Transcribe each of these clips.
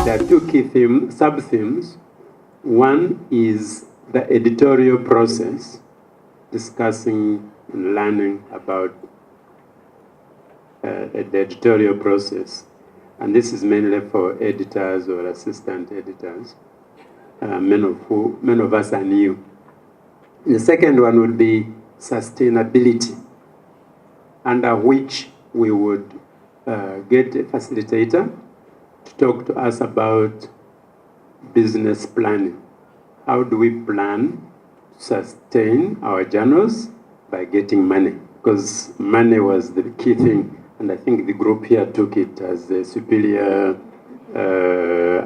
there are two key sub-themes. One is the editorial process, discussing and learning about the editorial process. And this is mainly for editors or assistant editors. Many of us are new. The second one would be sustainability, under which we would get a facilitator to talk to us about business planning. How do we plan to sustain our journals by getting money? Because money was the key thing, and I think the group here took it as a superior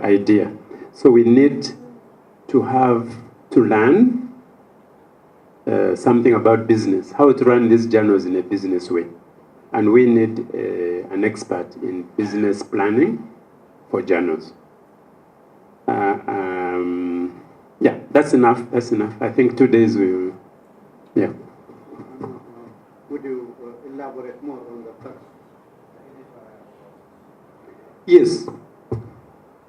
idea. So we need to learn something about business, how to run these journals in a business way. And we need an expert in business planning for journals. Yeah, that's enough. That's enough. I think 2 days we will. Yeah. Would you elaborate more on the first? Yes.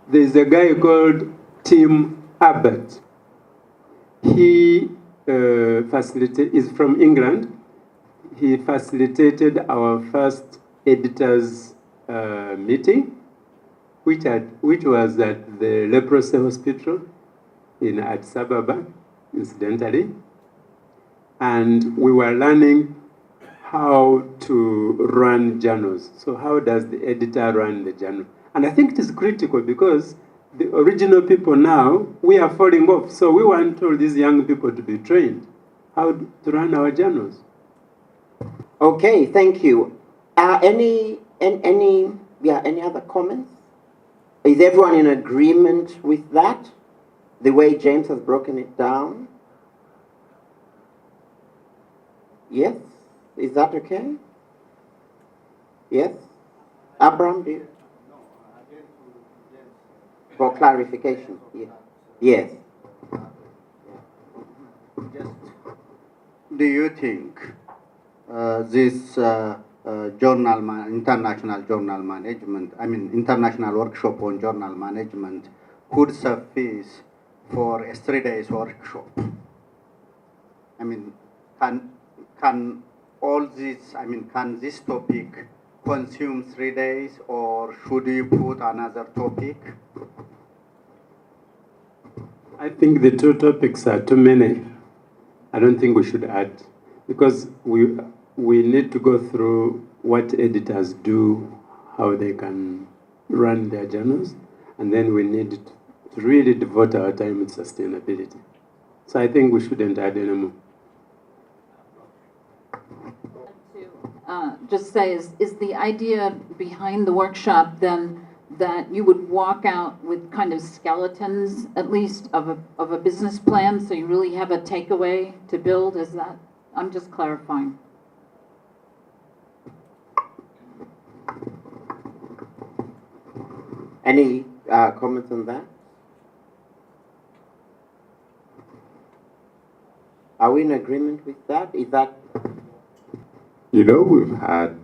There's a guy called Tim Abbott. He is from England. He facilitated our first editors meeting, which was at the Leprosy Hospital in Addis Ababa, incidentally. And we were learning how to run journals. So how does the editor run the journal? And I think it is critical because the original people now, we are falling off. So we want all these young people to be trained how to run our journals. Okay, thank you. Any other comments? Is everyone in agreement with that? The way James has broken it down? Yes? Is that okay? Yes? Abraham, do you? For clarification, yes. Yes. Just, do you think this international journal management, international workshop on journal management could suffice for a 3 days workshop? Can all this, can this topic consume 3 days, or should you put another topic? I think the two topics are too many. I don't think we should add, because we need to go through what editors do, how they can run their journals, and then we need to really devote our time to sustainability. So I think we shouldn't add anymore. Just say, is the idea behind the workshop then that you would walk out with kind of skeletons, at least, of a business plan, so you really have a takeaway to build? Is that? I'm just clarifying. Any comments on that? Are we in agreement with that? Is that? You know, we've had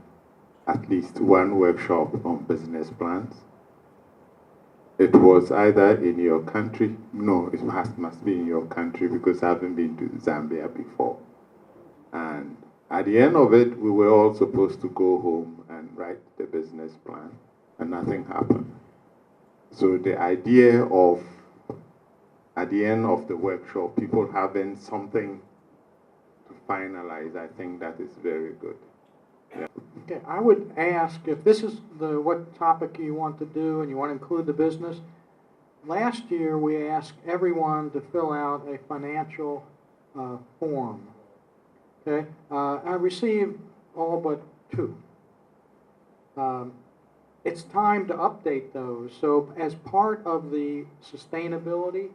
at least one workshop on business plans. It was either in your country. No, it must be in your country, because I haven't been to Zambia before. And at the end of it, we were all supposed to go home and write the business plan, and nothing happened. So the idea of, at the end of the workshop, people having something to finalize, I think that is very good. Yeah. Okay, I would ask, if this is what topic you want to do and you want to include the business, last year we asked everyone to fill out a financial form. Okay, I received all but 2. It's time to update those. So as part of the sustainability,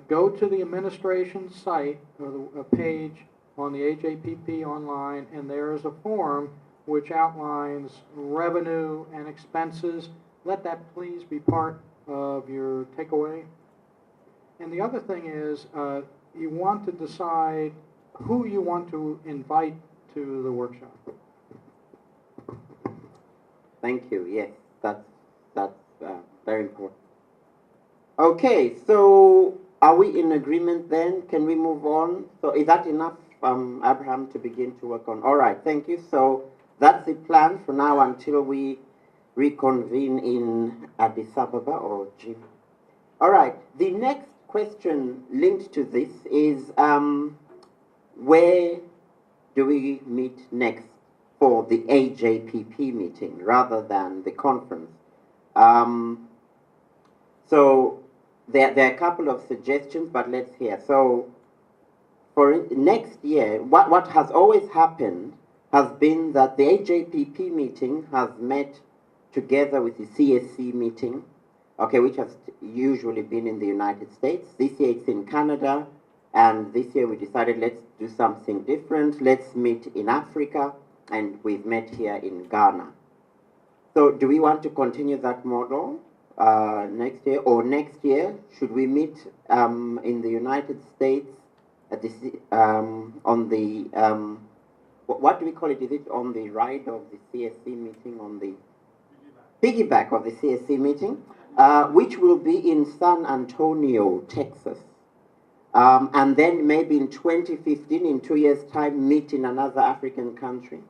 go to the administration site or a page on the AJPP online, and there is a form which outlines revenue and expenses. Let that please be part of your takeaway. And the other thing is, you want to decide who you want to invite to the workshop. Thank you. Yes, that's very important. Okay, so are we in agreement then? Can we move on? So is that enough, Abraham, to begin to work on? All right, thank you. So that's the plan for now until we reconvene in Addis Ababa or Jim. All right, the next question linked to this is where do we meet next for the AJPP meeting rather than the conference? So there are a couple of suggestions, but let's hear. So for next year, what has always happened has been that the AJPP meeting has met together with the CSC meeting, okay, which has usually been in the United States. This year it's in Canada, and this year we decided let's do something different. Let's meet in Africa, and we've met here in Ghana. So do we want to continue that model next year? Or next year, should we meet in the United States at the, on the, what do we call it? Is it on the ride of the CSC meeting, on the piggyback of the CSC meeting, which will be in San Antonio, Texas. And then maybe in 2015, in 2 years' time, meet in another African country.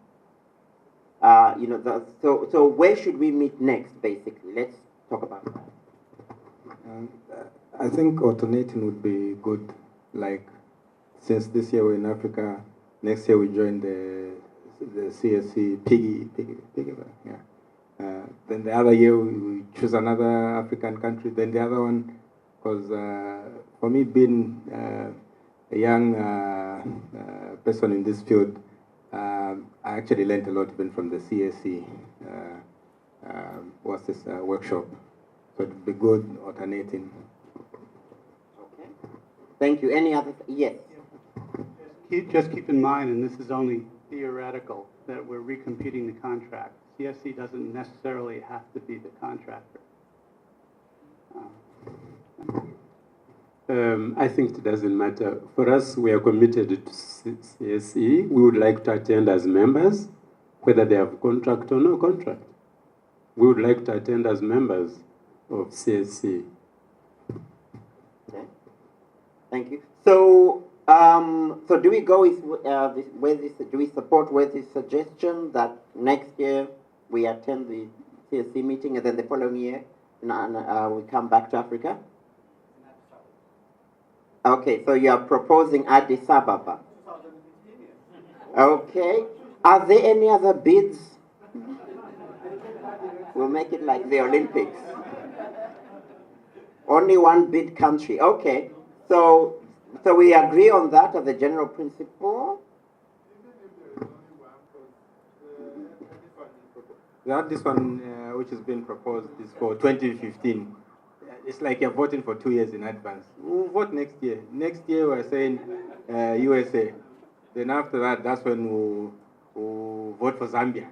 You know, so where should we meet next, basically? Let's talk about that. I think alternating would be good. Like, since this year we're in Africa, next year we join the CSC piggyback, yeah. Then the other year we choose another African country. Then the other one, because for me being a young person in this field, I actually learned a lot even from the CSC. What's this workshop? So it would be good alternating. Okay. Thank you. Any other? Yes. Just keep in mind, and this is only theoretical, that we're recompeting the contract. CSC doesn't necessarily have to be the contractor. I think it doesn't matter. For us, we are committed to CSC. We would like to attend as members, whether they have contract or no contract. We would like to attend as members of CSC. Okay. Thank you. So, so do we go with do we support with this suggestion that next year we attend the CSC meeting and then the following year we come back to Africa? Okay, so you are proposing Addis Ababa. Okay. Are there any other bids? We'll make it like the Olympics. Only one bid country. Okay. So we agree on that as a general principle. This one, which has been proposed, is for 2015. It's like you're voting for 2 years in advance. We'll vote next year. Next year we're saying USA. Then after that, that's when we'll vote for Zambia.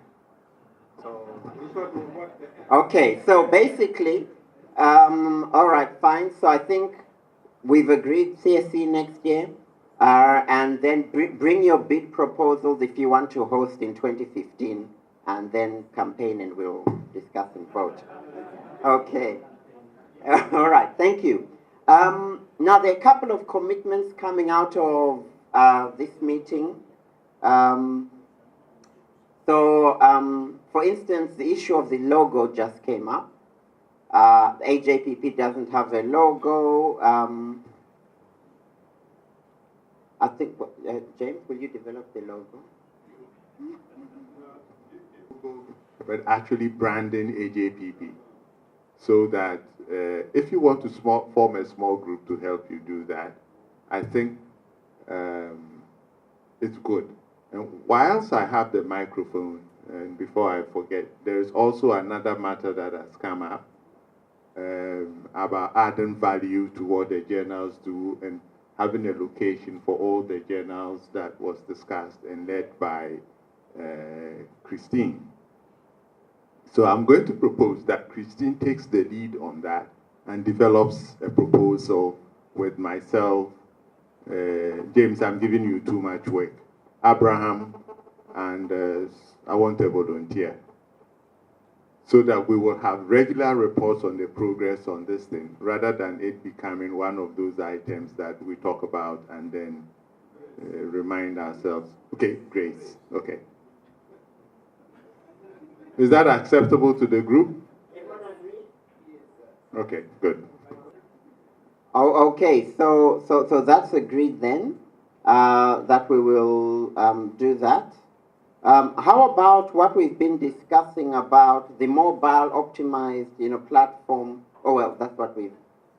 So this one will vote. Okay, so basically, all right, fine. So I think we've agreed CSC next year. And then bring your bid proposals if you want to host in 2015. And then campaign and we'll discuss and vote. Okay. All right, thank you. Now, there are a couple of commitments coming out of this meeting. For instance, the issue of the logo just came up. AJPP doesn't have a logo. I think, James, will you develop the logo? But actually branding AJPP, so that if you want to form a small group to help you do that, I think it's good. And whilst I have the microphone, and before I forget, there is also another matter that has come up about adding value to what the journals do and having a location for all the journals that was discussed and led by Christine. So I'm going to propose that Christine takes the lead on that and develops a proposal with myself. James, I'm giving you too much work. Abraham, and I want a volunteer. so that we will have regular reports on the progress on this thing, rather than it becoming one of those items that we talk about and then remind ourselves. Okay, Grace, okay. Is that acceptable to the group? Okay, good. Oh, okay, so that's agreed then, that we will do that. How about what we've been discussing about the mobile optimized, platform? Oh, well, that's what we've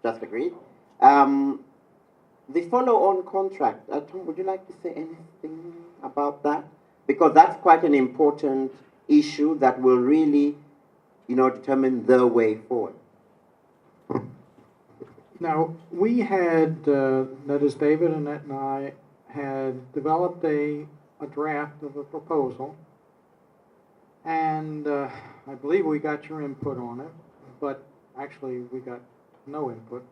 just agreed. The follow-on contract. Tom, would you like to say anything about that? Because that's quite an important issue that will really, determine the way forward. Now, we had, that is David, Annette, and I had developed a draft of a proposal, and I believe we got your input on it, but actually we got no input.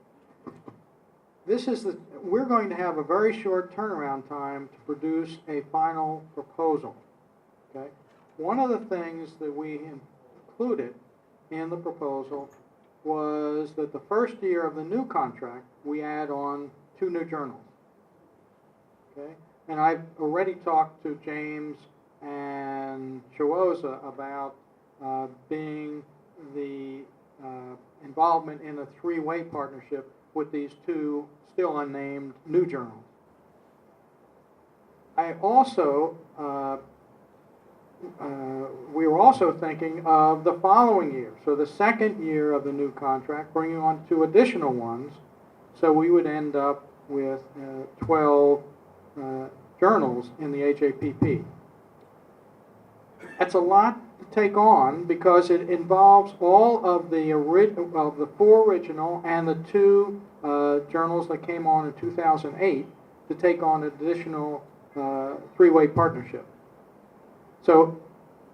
We're going to have a very short turnaround time to produce a final proposal, okay? One of the things that we included in the proposal was that the first year of the new contract, we add on 2 new journals, okay? And I've already talked to James and Chiwoza about being the involvement in a 3-way partnership with these 2 still unnamed new journals. I also, we were also thinking of the following year. So the second year of the new contract, bringing on 2 additional ones. So we would end up with 12 journals in the HAPP. That's a lot to take on because it involves all of the 4 original and the 2 journals that came on in 2008 to take on an additional 3-way partnership. So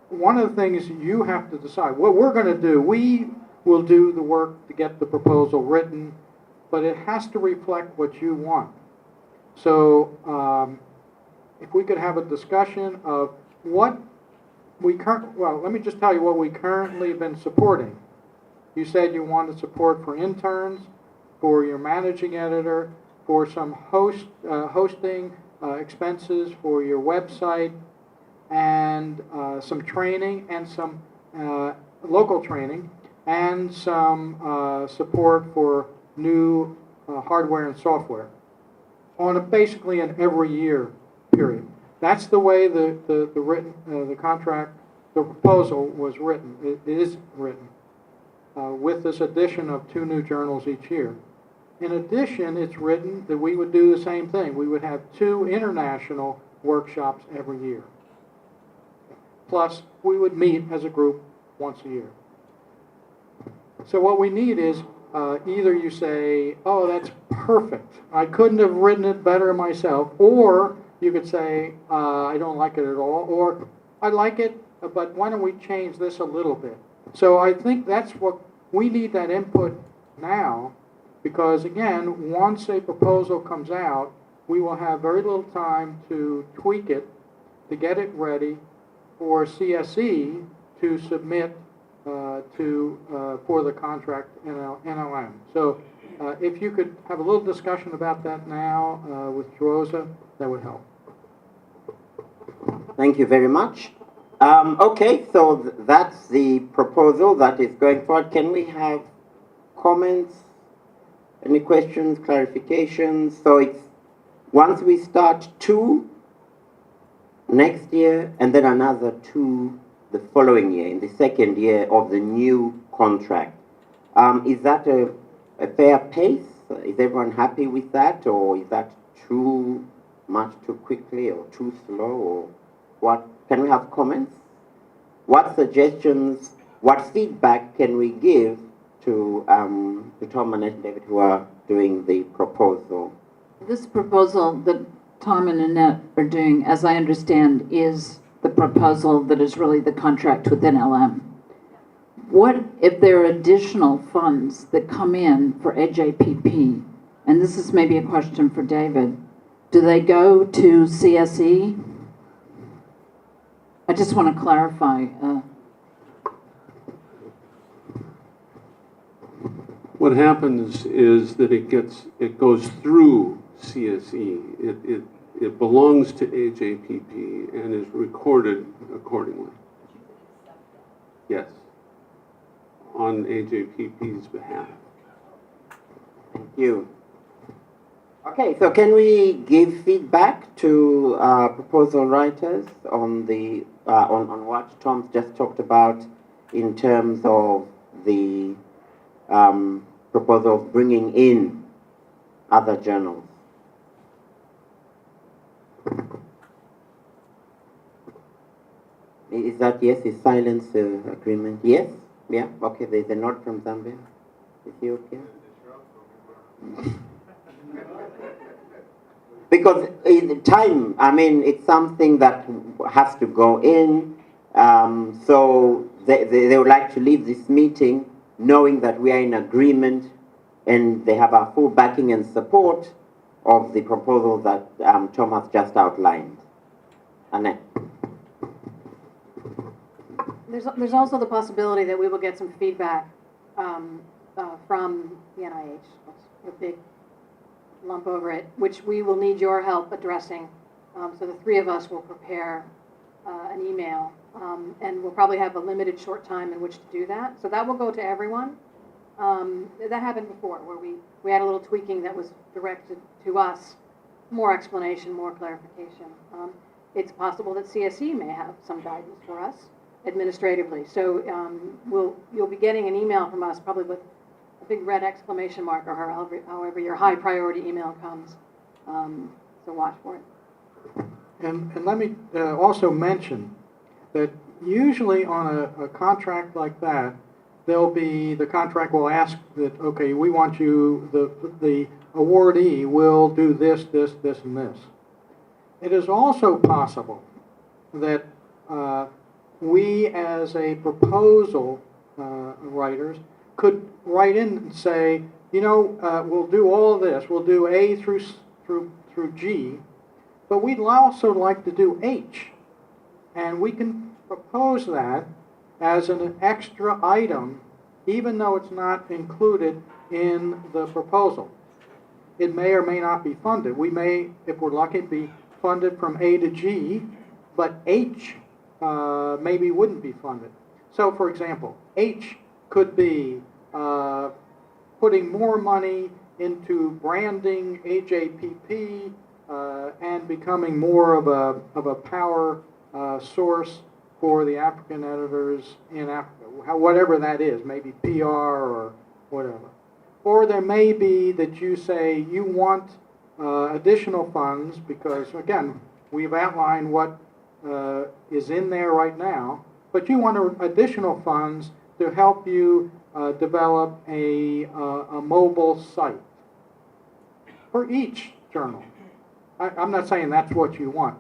one of the things you have to decide, what we're going to do, we will do the work to get the proposal written, but it has to reflect what you want. So if we could have a discussion of what we well, let me just tell you what we currently have been supporting. You said you wanted support for interns, for your managing editor, for some hosting expenses for your website, and some training and some local training, and some support for new hardware and software on basically an every year period. That's the way the contract, the proposal was written. It is written with this addition of 2 new journals each year. In addition, it's written that we would do the same thing. We would have 2 international workshops every year. Plus, we would meet as a group once a year. So what we need is either you say, oh, that's perfect. I couldn't have written it better myself. Or you could say, I don't like it at all. Or I like it, but why don't we change this a little bit? So I think that's what we need, that input now. Because again, once a proposal comes out, we will have very little time to tweak it, to get it ready for CSE to submit for the contract NLM. So if you could have a little discussion about that now with Chiwoza, that would help. Thank you very much. Okay, so that's the proposal that is going forward. Can we have comments? Any questions, clarifications? So it's once we start 2 next year and then another 2 the following year, in the second year of the new contract. Is that a fair pace? Is everyone happy with that, or is that too much too quickly or too slow, or what? Can we have comments? What suggestions, what feedback can we give to Tom and David, who are doing the proposal? This proposal that Tom and Annette are doing, as I understand, is the proposal that is really the contract with NLM. What if there are additional funds that come in for HAPP? And this is maybe a question for David. Do they go to CSE? I just want to clarify. what happens is that it goes through CSE. It belongs to AJPP and is recorded accordingly. Yes, on AJPP's behalf. Thank you. Okay, so can we give feedback to proposal writers on the on what Tom just talked about in terms of the proposal of bringing in other journals? Is that yes? Is silence agreement? Yes? Yeah? Okay, there's a nod from Zambia. Is he okay? Because in the time, I mean, it's something that has to go in. So they would like to leave this meeting knowing that we are in agreement and they have our full backing and support of the proposal that Tom has just outlined. Annette. There's also the possibility that we will get some feedback from the NIH. That's a big lump over it, which we will need your help addressing. So the three of us will prepare an email, and we'll probably have a limited short time in which to do that. So that will go to everyone. That happened before, where we had a little tweaking that was directed to us, more explanation, more clarification. It's possible that CSE may have some guidance for us administratively. So you'll be getting an email from us, probably with a big red exclamation mark, or however your high priority email comes. So watch for it. And let me also mention that usually on a contract like that, the contract will ask that, okay, we want you, the awardee will do this, this, this, and this. It is also possible that we as a proposal writers could write in and say, you know, we'll do all of this. We'll do A through G, but we'd also like to do H. And we can propose that as an extra item, even though it's not included in the proposal. It may or may not be funded. We may, if we're lucky, be funded from A to G, but H maybe wouldn't be funded. So, for example, H could be putting more money into branding AJPP and becoming more of a power source for the African editors in Africa, whatever that is, maybe PR or whatever. Or there may be that you say you want additional funds because, again, we've outlined what is in there right now, but you want additional funds to help you develop a mobile site for each journal. I'm not saying that's what you want,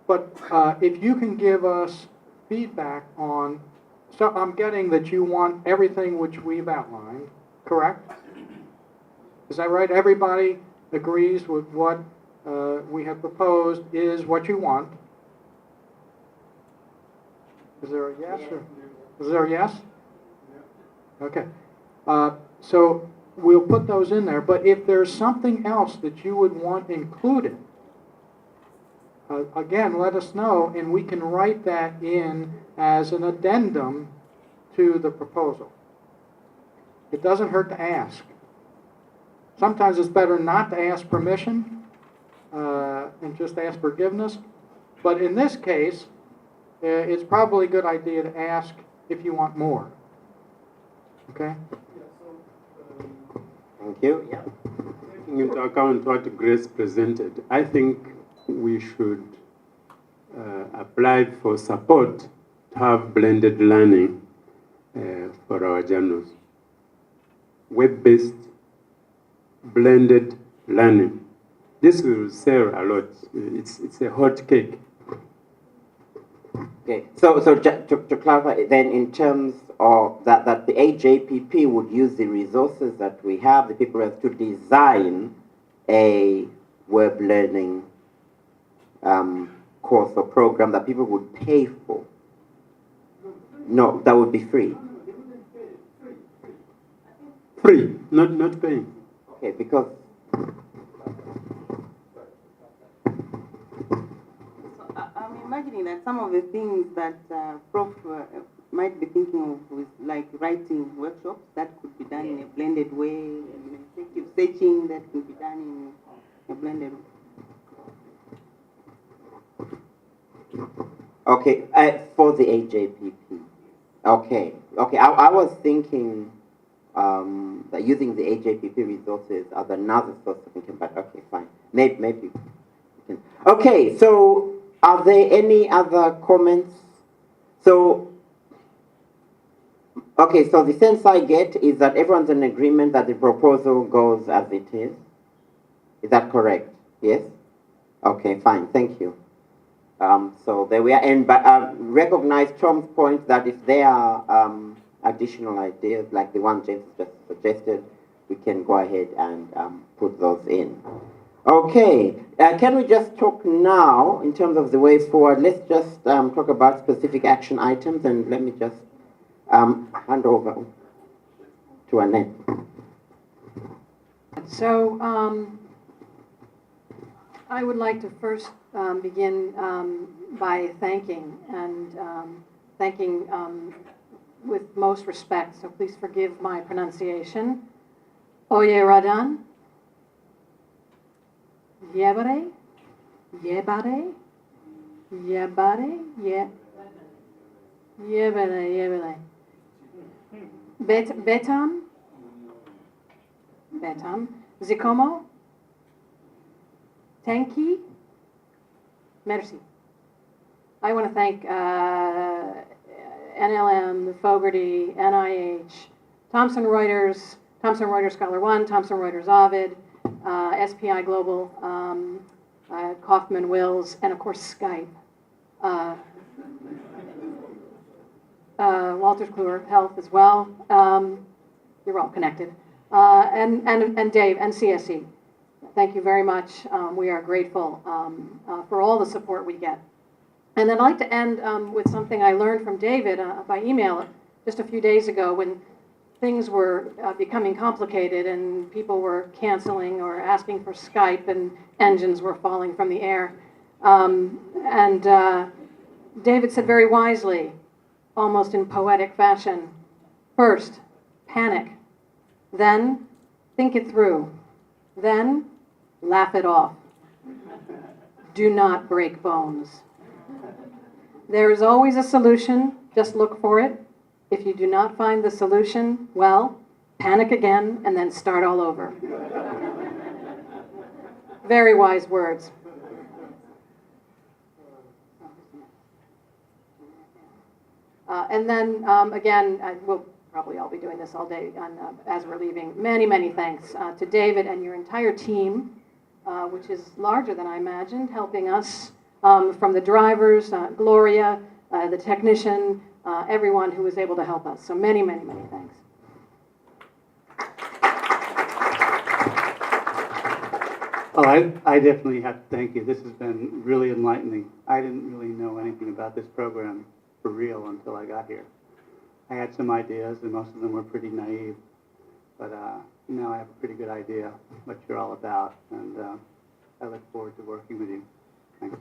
but if you can give us feedback on, so I'm getting that you want everything which we've outlined, correct? Is that right? Everybody agrees with what we have proposed is what you want? Is there a yes? Or, is there a yes? Okay. So we'll put those in there, but if there's something else that you would want included, again, let us know, and we can write that in as an addendum to the proposal. It doesn't hurt to ask. Sometimes it's better not to ask permission and just ask forgiveness, but in this case, it's probably a good idea to ask if you want more. Okay? Thank you. Yeah. Taking into account what Grace presented, I think we should apply for support to have blended learning for our journals. Web-based blended learning. This will sell a lot. It's a hot cake. Okay, so just to clarify, then in terms of that the AJPP would use the resources that we have, the people have to design a web learning course or program that people would pay for. No, that would be free. Free, not paying. Okay, because I'm imagining that some of the things that Prof might be thinking of is like writing workshops that could be done in a blended way, effective searching that could be done in a blended way. okay, for the AJPP. Okay, I was thinking that using the AJPP resources as another source of income, but okay, fine. Maybe we can. Okay, so are there any other comments? So, okay, so the sense I get is that everyone's in agreement that the proposal goes as it is. Is that correct? Yes? Okay, fine, thank you. So there we are, and but recognize Tom's point that if there are additional ideas like the one James just suggested, we can go ahead and put those in. Okay, can we just talk now in terms of the way forward? Let's just talk about specific action items, and let me just hand over to Annette. So I would like to first begin by thanking with most respect, so please forgive my pronunciation. Oye Radan, Yebare, Yebare, Yebare, Yebare. Betam, Zikomo, Tenki, merci. I want to thank NLM, the Fogarty, NIH, Thomson Reuters Scholar One, Thomson Reuters Ovid, SPI Global, Kaufman Wills, and of course Skype. Walters Kluwer Health as well. You're all connected. And Dave and CSE. Thank you very much. We are grateful for all the support we get. And I'd like to end with something I learned from David by email just a few days ago when things were becoming complicated and people were canceling or asking for Skype and engines were falling from the air. David said very wisely, almost in poetic fashion, first, panic. Then, think it through. Then, laugh it off. Do not break bones. There is always a solution, just look for it. If you do not find the solution, well, panic again and then start all over. Very wise words. Again, we'll probably all be doing this all day as we're leaving. Many, many thanks to David and your entire team, which is larger than I imagined, helping us from the drivers, Gloria, the technician, everyone who was able to help us. So many, many, many thanks. Well, I definitely have to thank you. This has been really enlightening. I didn't really know anything about this program for real until I got here. I had some ideas, and most of them were pretty naive. But now I have a pretty good idea what you're all about, and I look forward to working with you. Thanks.